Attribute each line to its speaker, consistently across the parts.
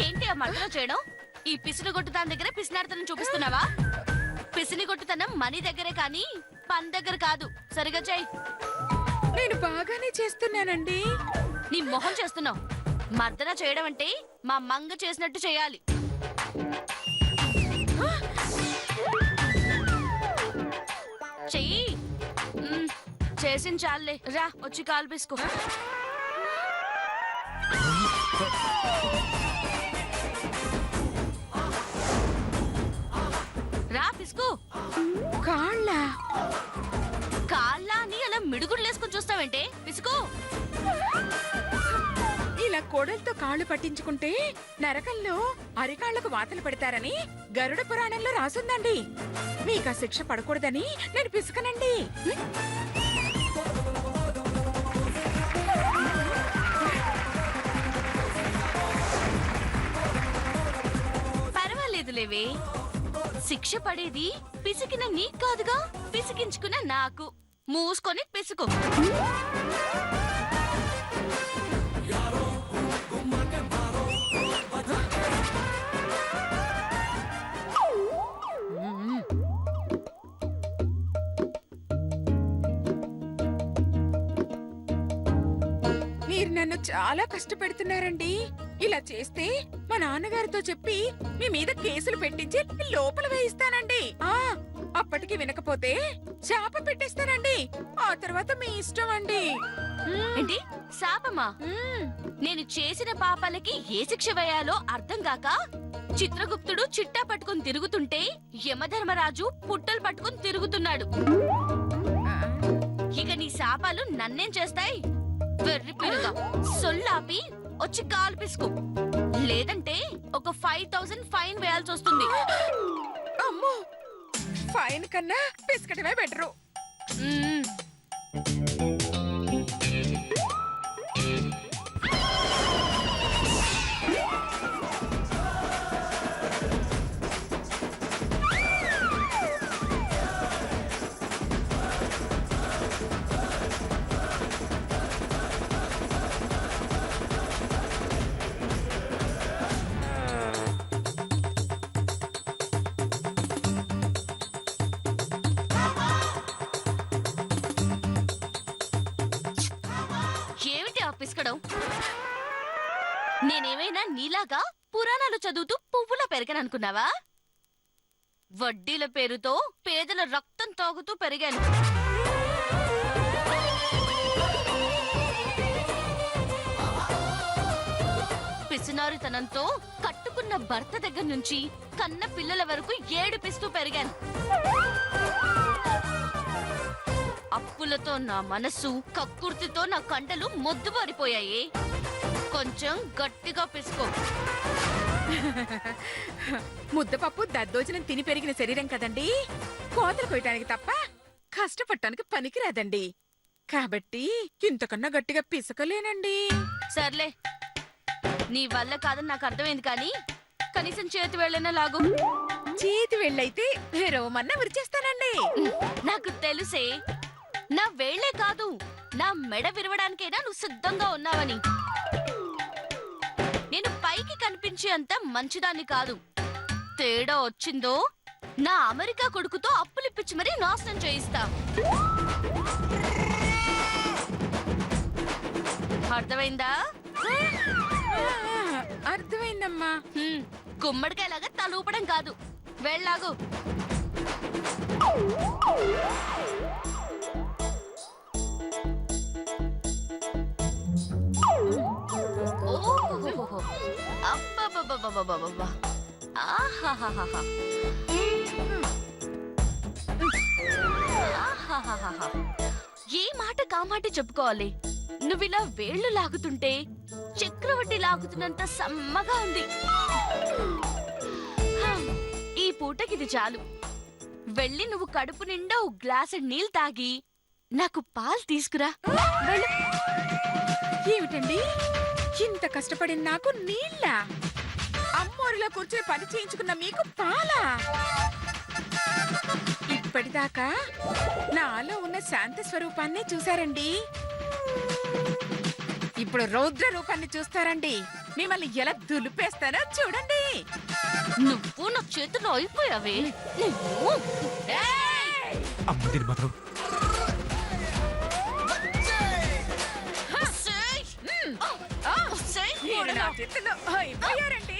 Speaker 1: ఏంటి ఆ మంటలో చేయడం? ఈ పిసినిగొట్టు దాని దగ్గర పిసినార్తనం చూపిస్తున్నావా? పిసినిగొట్టుతనం మనీ దగ్గరే కానీ పని దగ్గర కాదు. సరిగా చెయ్యి.
Speaker 2: నేను బాగానే చేస్తున్నానండి.
Speaker 1: నీ మొహం చేస్తున్నావు. మర్దన చేయడం అంటే మా మంగ చేసినట్టు చేయాలి. చెయ్యి. చేసిన చాలే, రా వచ్చి కాలు పీసుకో. రా పిసుకో.
Speaker 2: కాళ్ళ
Speaker 1: కాళ్ళ అని అలా మిడుగుడు వేసుకుని చూస్తావేంటే? పిసుకో.
Speaker 2: ఇలా కోడలతో కాళ్ళు పట్టించుకుంటే నరకంలో అరికాళ్లకు వాతలు పెడతారని గరుడ పురాణంలో రాసుందండి. మీకు ఆ శిక్ష పడకూడదని నేను పిసుకనండి.
Speaker 1: పర్వాలేదులేవే. శిక్ష పడేది పిసికిన నీకు కాదుగా, పిసికించుకున్న నాకు. మూసుకొని పిసుకో.
Speaker 2: మీరు నన్ను చాలా కష్టపెడుతున్నారండి. ఇలా చేస్తే మా నాన్నగారితో చెప్పి మీ మీద కేసులు పెట్టించి లోపల వేయిస్తానండి. అప్పటికి వినకపోతే శాప పెట్టేస్తానండి. ఆ తర్వాత మీ ఇష్టం అండి.
Speaker 1: ఏంటి శాపమా? నేను చేసిన పాపాలకి ఏ శిక్ష వేయాలో అర్థం కాక చిత్రగుప్తుడు చిట్టా పట్టుకుని తిరుగుతుంటే యమధర్మరాజు పుట్టలు పట్టుకుని తిరుగుతున్నాడు. ఇక నీ శాపాలు నన్నేం చేస్తాయి? వెర్రి పిరుగా సొల్లాపి వచ్చి కాలు పిసుకో. లేదంటే ఒక 5000 ఫైన్ వేయాల్సి వస్తుంది.
Speaker 2: అమ్మో, ఫైన్ కన్నా పిసకటమే బెటరు.
Speaker 1: పిసకడం? నేనేమైనా నీలాగా పురాణాలు చదువుతూ పువ్వులా పెరగననుకున్నావా? వడ్డీల పేరుతో పేదల రక్తం తాగుతూ పెరిగాను. పిసినారితనంతో కట్టుకున్న భర్త దగ్గర నుంచి కన్న పిల్లల వరకు ఏడిపిస్తూ పెరిగాను. అప్పులతో నా మనసు, కక్కుర్తితో నా కండలు మొద్దుబారిపోయాయి. కొంచెం గట్టిగా పిసుకో.
Speaker 2: ముద్దపప్పు దద్దోజనం తిని పెరిగిన శరీరం కదండి. కోతలు కొయ్యటానికి తప్ప కష్టపడటానికి పనికిరాదండి. కాబట్టి ఇంతకన్నా గట్టిగా పిసకలేనండి.
Speaker 1: సర్లే, నీ వల్ల కాదని నాకు అర్థమైంది, కానీ కనీసం చేతి వేళ్ళైనా లాగు.
Speaker 2: చేతి వెళ్ళైతే రోమన్నా విరిచేస్తానండి.
Speaker 1: నాకు తెలుసే, నా వేళ్లే కాదు నా మెడ విరవడానికైనా నువ్వు సిద్ధంగా ఉన్నావని. నేను పైకి కనిపించే అంత మంచిదాన్ని కాదు. తేడా వచ్చిందో నా అమెరికా కొడుకుతో అప్పులిప్పించి మరీ నాశనం చేయిస్తా. అర్థమైందా?
Speaker 2: అర్థమైందమ్మా.
Speaker 1: గుమ్మడికాయలాగా తలూపడం కాదు, వెళ్ళాగు. ఏ మాట కామాటి చెప్పుకోవాలి. నువ్విలా వేళ్లు లాగుతుంటే చక్రవడ్డీ లాగుతున్నంత సమ్మగా ఉంది. ఈ పూటకిది చాలు. వెళ్ళి నువ్వు కడుపు నిండా ఓ గ్లాసు నీళ్ళు తాగి నాకు పాలు తీసుకురా.
Speaker 2: ఏమిటండి, ఇంత కష్టపడిన నాకు నీళ్ళ? అమ్మోరిలో కూర్చొని పని చేయించుకున్న మీకు పాలా? ఇప్పటిదాకా నాలో ఉన్న శాంత స్వరూపాన్ని చూశారండి. ఇప్పుడు రౌద్ర రూపాన్ని చూస్తారండి. మిమ్మల్ని ఎలా దులిపేస్తానో చూడండి.
Speaker 1: నువ్వు నా చేతిలో అయిపోయావే. నువ్వు
Speaker 2: ఏయ్!
Speaker 3: అమ్మ దీని మాత్రం
Speaker 1: ఒసేయ్!
Speaker 2: ఆ!
Speaker 1: ఒసేయ్,
Speaker 2: మీరు నా
Speaker 1: కొడలా.
Speaker 2: చేతిలో అయిపోయారండి.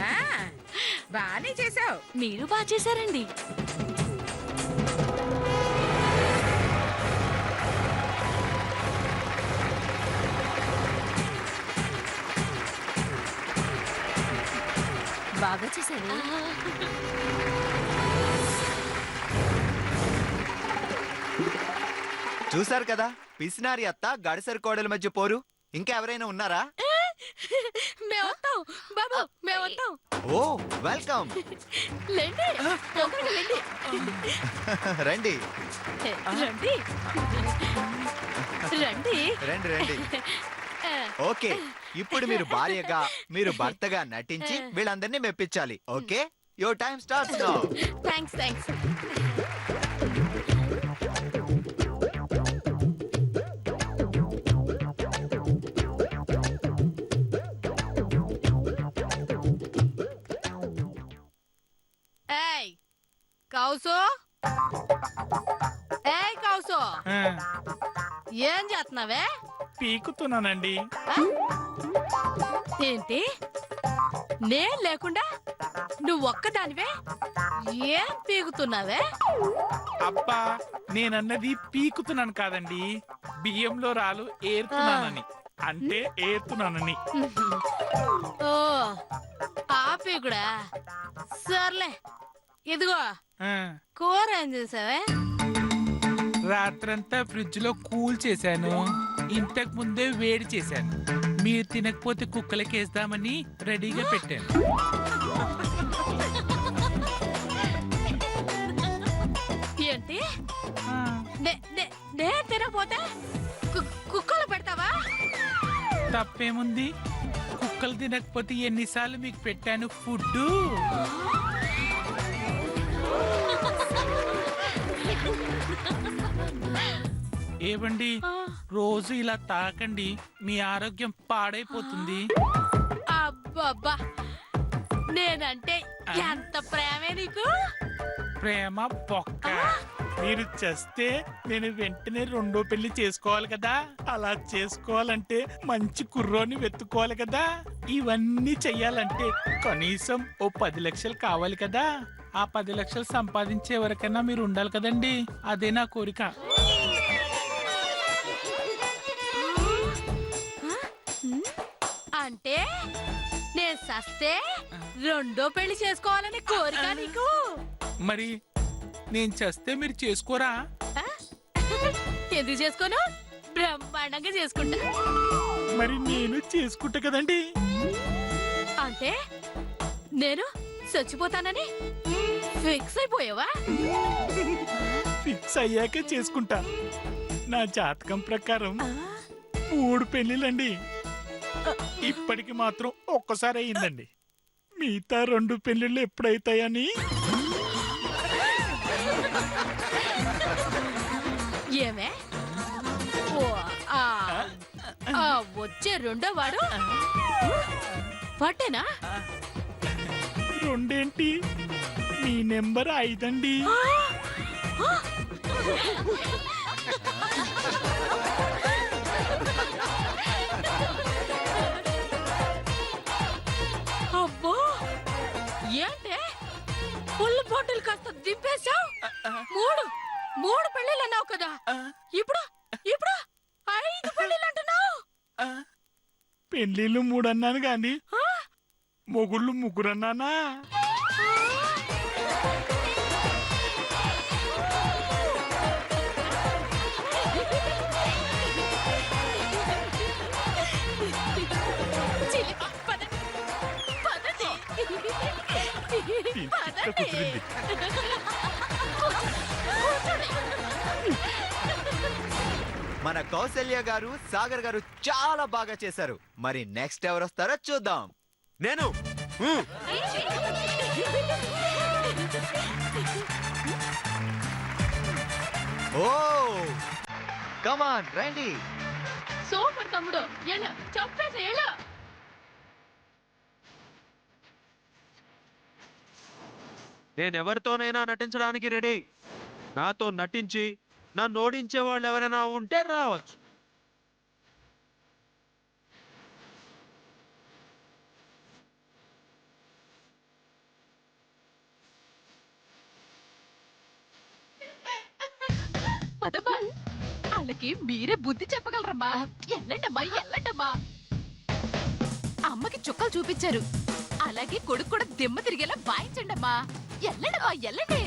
Speaker 2: ఆ, బానే చేసావు.
Speaker 1: మీరు బాగా చేశారండి. బాగా చేశారు.
Speaker 4: చూసారు కదా పిసినారి అత్త గడిసరి కోడల మధ్య పోరు. ఇంకా ఎవరైనా ఉన్నారా?
Speaker 1: మేము వస్తాం బాబు, మేము వస్తాం.
Speaker 4: ఓ వెల్కమ్.
Speaker 1: లేండి, తొందరగా లేండి.
Speaker 4: రండి
Speaker 1: రండి రండి.
Speaker 4: రండి రండి. ఓకే, ఇప్పుడు మీరు భార్యగా మీరు భర్తగా నటించి వీళ్ళందరినీ మెప్పించాలి. Okay, your time starts now.
Speaker 1: Thanks thanks.
Speaker 5: ఏయ్ కౌసు, ఏయ్ కౌసు, ఏం చేస్తున్నావే?
Speaker 3: పీకుతున్నానండి.
Speaker 5: ఏంటి నేను లేకుండా నువ్వు ఒక్కదానివే ఏం పీకుతున్నావే?
Speaker 3: అబ్బా, నేనన్నది పీకుతున్నాను కాదండి, బియ్యంలో రాలు ఏరుతున్నానని. అంటే ఏరుతున్నానని.
Speaker 5: ఓ ఆ పీకుడా, సర్లే. ఇదిగో
Speaker 3: ఆ,
Speaker 5: కూర ఏం చేసావే?
Speaker 3: రాత్రంతా ఫ్రిడ్జ్ లో కూల్ చేశాను, ఇంతకు ముందే వేడి చేశాను. మీరు తినకపోతే కుక్కలకి వేద్దామని రెడీగా పెట్టాను.
Speaker 5: ఏంటి
Speaker 3: ఆ,
Speaker 5: నేను తినకపోతే కుక్కలు పెడతావా?
Speaker 3: తప్పేముంది, కుక్కలు తినకపోతే ఎన్నిసార్లు మీకు పెట్టాను ఫుడ్డు. ఏవండి, రోజు ఇలా తాకండి, మీ ఆరోగ్యం పాడైపోతుంది.
Speaker 5: అబ్బబ్బా, నేనంటే ఎంత ప్రేమే నీకు.
Speaker 3: ప్రేమ బొక్క. మీరు చేస్తే నేను వెంటనే రెండో పెళ్లి చేసుకోవాలి కదా. అలా చేసుకోవాలంటే మంచి కుర్రోని వెతుక్కోవాలి కదా. ఇవన్నీ చెయ్యాలంటే కనీసం ఓ 10 లక్షలు కావాలి కదా. ఆ 10 లక్షలు సంపాదించే వరకైనా మీరు ఉండాలి కదండి. అదే నా కోరిక.
Speaker 5: అంటే నేను సస్తే రెండో పెళ్లి చేసుకోవాలని కోరిక నీకు?
Speaker 3: మరి నేను చేస్తే మీరు చేసుకోరా?
Speaker 5: ఆ? ఎందుకు చేసుకోను? బ్రహ్మాండంగా చేసుకుంటా.
Speaker 3: మరి నేను చేసుకుంటా కదండి.
Speaker 5: అంటే నేను చచ్చిపోతానని ఫిక్స్ అయిపోయావా?
Speaker 3: ఫిక్స్ అయ్యాకే చేసుకుంటా. నా జాతకం ప్రకారం
Speaker 5: ఆ?
Speaker 3: 3 పెళ్లిలండి. ఇప్పటికి మాత్రం ఒక్కసారి అయ్యిందండి. మిగతా 2 పెళ్లిళ్ళు ఎప్పుడైతాయని.
Speaker 5: ఏమే? ఓ, ఆ, ఆ వచ్చే రెండో వాడు వాటేనా?
Speaker 3: 2 ఏంటి, మీ నెంబర్ 5 అండి.
Speaker 5: అబ్బో, ఏంటే ఫుల్ బాటిల్ కాస్త దింపేశావు? మూడు పెళ్ళిళ్ళు అన్నావు కదా, ఇప్పుడు ఇప్పుడు 5 పెళ్ళిళ్ళు అంటున్నావు?
Speaker 3: పెళ్లిళ్ళు 3 అన్నాను గాని మొగుళ్ళు 3 అన్నానా?
Speaker 5: చిలిపి, పదండి, పదండి.
Speaker 3: ఇంత కుదిరింది.
Speaker 5: కూర్చోండి.
Speaker 4: మన కౌసల్య గారు సాగర్ గారు చాలా బాగా చేశారు. మరి నెక్స్ట్ ఎవరు వస్తారో చూద్దాం.
Speaker 6: నేను
Speaker 4: ఓ కమాన్ రండి.
Speaker 1: సూపర్ తమ్ముడు ఎలా చెప్పేసి ఎలా
Speaker 6: నేనెవరితోనైనా నటించడానికి రెడీ. నాతో నటించి నన్ను ఓడించే వాళ్ళు ఎవరైనా ఉంటే రావచ్చు.
Speaker 5: వాళ్ళకి మీరే బుద్ధి చెప్పగలరమ్మా. వెళ్ళండమ్మా. అమ్మకి చుక్కలు చూపించారు, అలాగే కొడుకు కూడా దిమ్మ తిరిగేలా వాయించండమ్మా. వెళ్ళండి.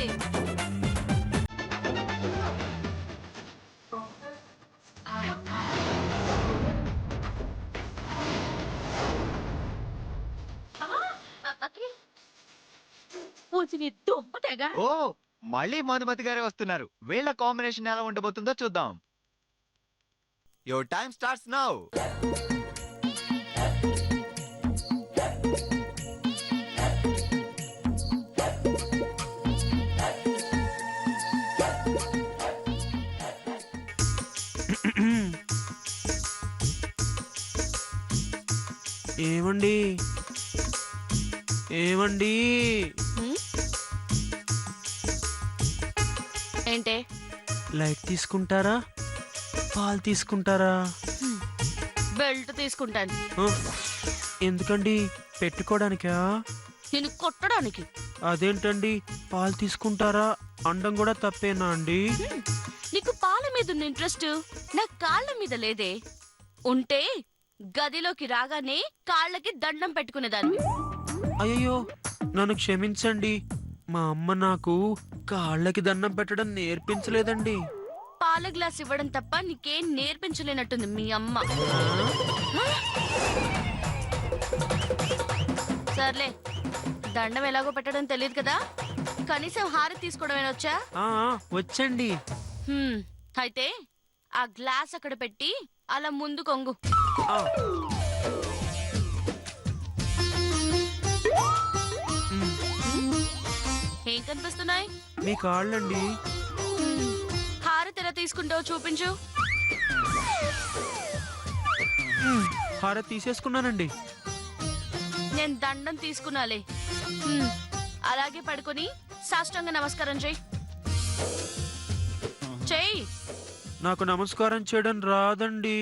Speaker 4: ఓ మళ్ళీ మధుమతి గారే వస్తున్నారు. వీళ్ళ కాంబినేషన్ ఎలా ఉండబోతుందో చూద్దాం. Your time starts now.
Speaker 6: ఏమండి
Speaker 1: ఏంటే
Speaker 6: లైట్ తీసుకుంటారా, పాలు తీసుకుంటారా?
Speaker 1: బెల్ట్ తీసుకుంటాను.
Speaker 6: ఆ, ఎందుకండి? పెట్టుకోవడానికా?
Speaker 1: నేను కొట్టడానికి.
Speaker 6: అదేంటండి, పాలు తీసుకుంటారా అండం కూడా తప్పేనా అండి?
Speaker 1: నీకు పాల మీద ఉన్న ఇంట్రెస్ట్ నా కాళ్ళ మీద లేదే. ఉంటే గదిలోకి రాగానే కాళ్ళకి దండం పెట్టుకునేదాన్ని.
Speaker 6: అయ్యో నన్ను క్షమించండి, మా అమ్మ నాకు కాళ్ళకి దండం పెట్టడం నేర్పించలేదండి.
Speaker 1: పాల గ్లాస్ ఇవ్వడం తప్ప నీకేం నేర్పించలేనట్టుంది మీ అమ్మ. సర్లే, దండం ఎలాగో పెట్టడం తెలియదు కదా, కనీసం హారతి తీసుకోవడమేనా వచ్చా?
Speaker 6: వచ్చండి.
Speaker 1: అయితే ఆ గ్లాస్ అక్కడ పెట్టి అలా ముందు కొంగు.
Speaker 6: ఆ,
Speaker 1: ఏం కనిపిస్తున్నాయి?
Speaker 6: మీ కాళ్ళండి.
Speaker 1: హారతి ఎలా తీసుకుంటావో చూపించు.
Speaker 6: హారతి తీసేసుకున్నానండి.
Speaker 1: నేను దండం తీసుకున్నాలే. అలాగే పడుకొని సాష్టాంగ నమస్కారం చెయ్యి. చెయ్యి.
Speaker 6: నాకు నమస్కారం చేయడం రాదండి.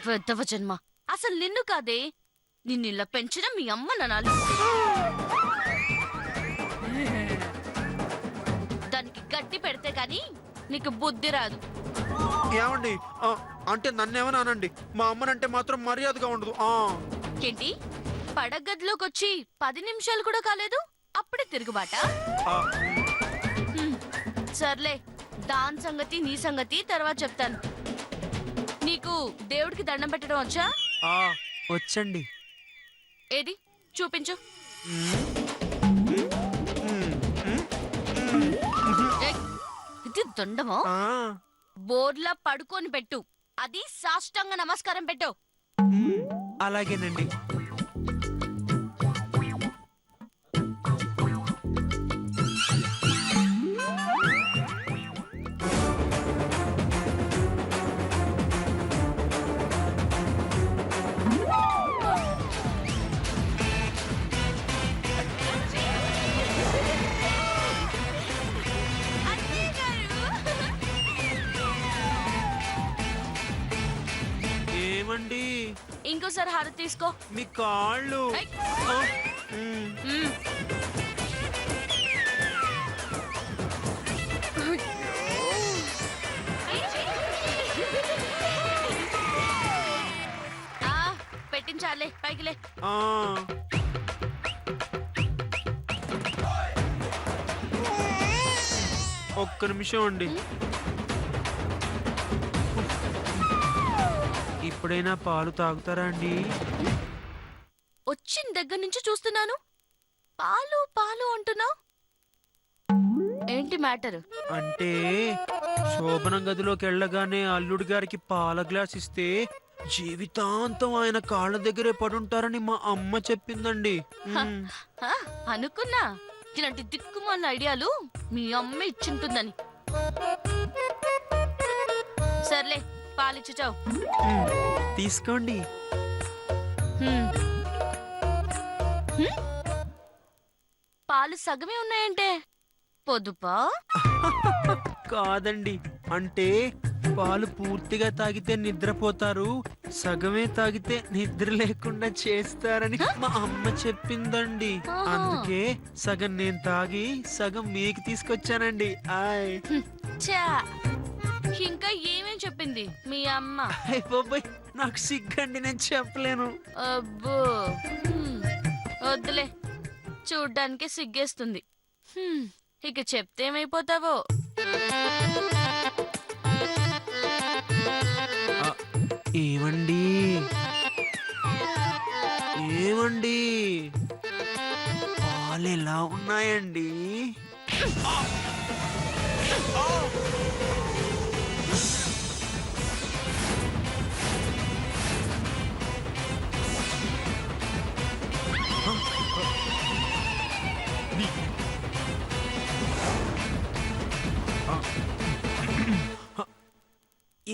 Speaker 1: వెద్దవ జన్మ. అసలు నిన్ను కాదే, నిన్ను ఇలా పెంచిన మీ అమ్మ ననాలి. దానికి గట్టి పెడితే గాని నీకు బుద్ధి రాదు.
Speaker 6: ఏమండి, అంటే నన్నేమనానండి, మా అమ్మనంటే మాత్రం మర్యాదగా ఉండదు.
Speaker 1: ఏంటి, పడగదిలోకి వచ్చి 10 నిమిషాలు కూడా కాలేదు, అప్పుడే తిరుగుబాట? సర్లే, దాని సంగతి నీ సంగతి తర్వాత చెప్తాను. నీకు దేవుడికి దండం పెట్టడం వచ్చా?
Speaker 6: వచ్చండి.
Speaker 1: ఏది చూపించు. ఏయ్, ఇది దండమో? బోర్లా పడుకొని పెట్టు, అది సాష్టాంగ నమస్కారం పెట్టు.
Speaker 6: అలాగేనండి. ఏమండి,
Speaker 1: ఇంకోసారి హారతి తీసుకో.
Speaker 6: మీ కాళ్ళు.
Speaker 1: ఏయ్.
Speaker 6: మ్మ్.
Speaker 1: పెట్టించాలే, పైకిలే.
Speaker 6: ఒక్క నిమిషం అండి. ఇప్పుడైనా పాలు తాగుతారా అండి?
Speaker 1: వచ్చిన దగ్గర నుంచి చూస్తున్నాను, పాలు పాలు అంటున్నావు. ఏంటి మ్యాటర్?
Speaker 6: అంటే శోభనం గదిలోకి వెళ్ళగానే అల్లుడి గారికి పాల గ్లాస్ ఇస్తే జీవితాంతం ఆయన కాళ్ళ దగ్గరే పడుంటారని మా అమ్మ చెప్పిందండి.
Speaker 1: అనుకున్నా ఇలాంటి దిక్కుమాల ఐడియాలు మీ అమ్మ ఇచ్చింటుందని. సర్లే పాలిచ్చు చావు.
Speaker 6: తీసుకోండి.
Speaker 1: పాలు సగమే ఉన్నాయంటే పొదుపా?
Speaker 6: కాదండి, అంటే పాలు పూర్తిగా తాగితే నిద్రపోతారు, సగమే తాగితే నిద్ర లేకుండా చేస్తారని మా అమ్మ చెప్పిందండి. అందుకే సగం నేను తాగి సగం మీకు తీసుకొచ్చానండి. ఆయ్
Speaker 1: చా, ఇంకా ఏమేం చెప్పింది మీ అమ్మ?
Speaker 6: బాబాయ్, నాకు సిగ్గండి, నేను చెప్పలేను.
Speaker 1: అబ్బో, వద్దులే, చూడ్డానికి సిగ్గేస్తుంది. ఇక చెప్తే ఏమైపోతావో.
Speaker 6: ఏమండి ఏమండి, పాలు ఎలా ఉన్నాయండి?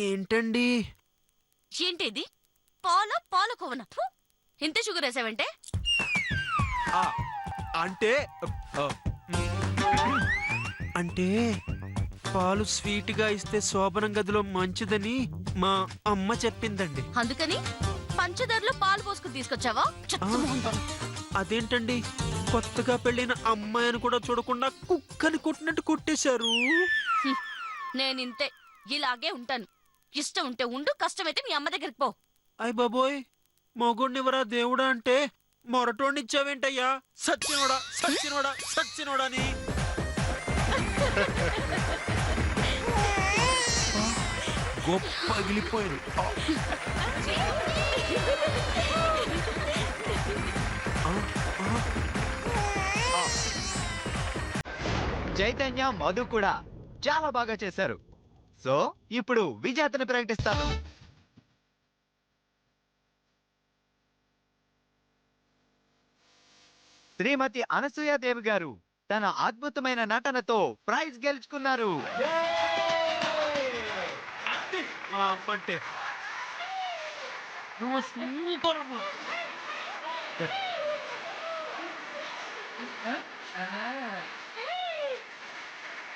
Speaker 6: ఏంటండి?
Speaker 1: ఏంటిది? పాలకోవన? ఇంత షుగర్ వేసావంటే?
Speaker 6: అంటే అంటే పాలు స్వీట్ గా ఇస్తే శోభనం గదిలో మంచిదని మా అమ్మ చెప్పిందండి.
Speaker 1: అందుకని పంచదారలో పాలు పోసుకుని తీసుకొచ్చావా?
Speaker 6: అదేంటండి, కొత్తగా పెళ్ళైన అమ్మాయిని కూడా చూడకుండా కుక్కని కొట్టినట్టు కొట్టేశారు.
Speaker 1: నేనింతే, ఇలాగే ఉంటాను. ఇష్టం ఉంటే ఉండు, కష్టమైతే మీ అమ్మ దగ్గరికి పో.
Speaker 6: అయ్ బాబోయ్, మొగుడినివరా దేవుడా అంటే మొరటోడినిచ్చావేంటయ్యా? సచ్చినోడా సచ్చినోడా సచ్చినోడని. గొప్ప పగిలిపోయింది.
Speaker 4: చైతన్య, మధు కూడా చాలా బాగా చేశారు. సో ఇప్పుడు విజేతను ప్రకటిస్తాను. శ్రీమతి అనసూయాదేవి గారు తన అద్భుతమైన నటనతో ప్రైజ్ గెలుచుకున్నారు.
Speaker 6: అంటే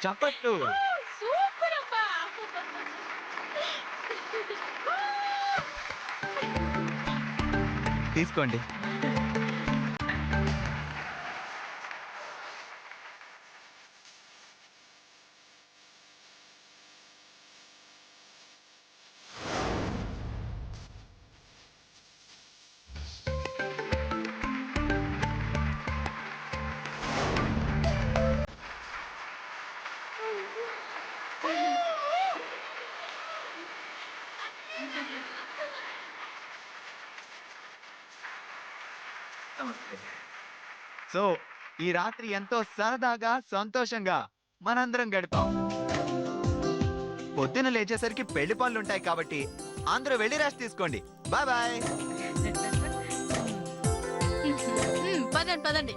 Speaker 4: చప్పట్లు. తీసుకోండి. సో ఈ రాత్రి ఎంతో సరదాగా సంతోషంగా మనందరం గడిపాం. పొద్దున లేచేసరికి పెళ్లి పనులు ఉంటాయి కాబట్టి అందరూ వెళ్ళి రెస్ట్ తీసుకోండి. Bye bye.
Speaker 5: పదండి పదండి.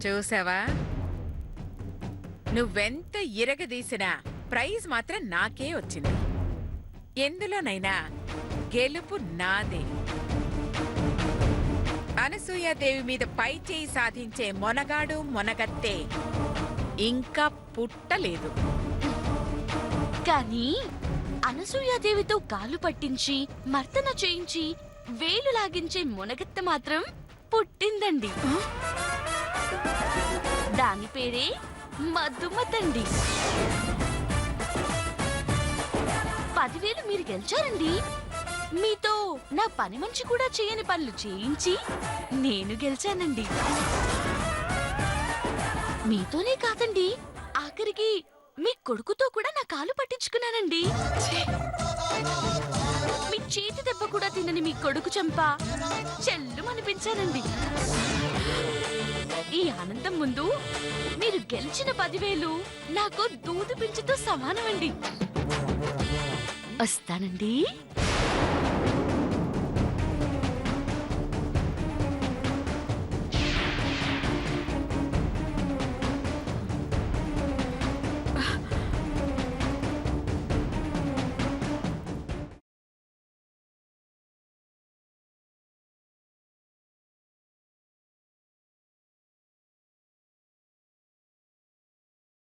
Speaker 2: చూసావా, నువ్వెంత ఇరగదీసినా ప్రైజ్ మాత్రం నాకే వచ్చింది. ఎందులోనైనా గెలుపు నాదే. అనసూయాదేవి మీద పై చేయి సాధించే మొనగాడు మొనగత్తే ఇంకా పుట్టలేదు.
Speaker 1: కానీ అనసూయాదేవితో కాలు పట్టించి మర్దన చేయించి వేలు లాగించే మునగత్త మాత్రం పుట్టిందండి. దాని పేరే మధుమతండి. 10,000 మీరు గెలిచారండి. మీతో నా పని మనిషి కూడా చేయని పనులు చేయించి నేను గెలిచానండి. మీతోనే కాదండి, ఆఖరికి మీ కొడుకుతో కూడా నా కాలు పట్టించుకున్నానండి. మీ చేతి దెబ్బ కూడా తినని మీ కొడుకు చంప చెల్లుమనిపించానండి. ఈ ఆనందం ముందు మీరు గెలిచిన 10,000 నాకు దూది పింఛతో సమానమండి. వస్తానండి.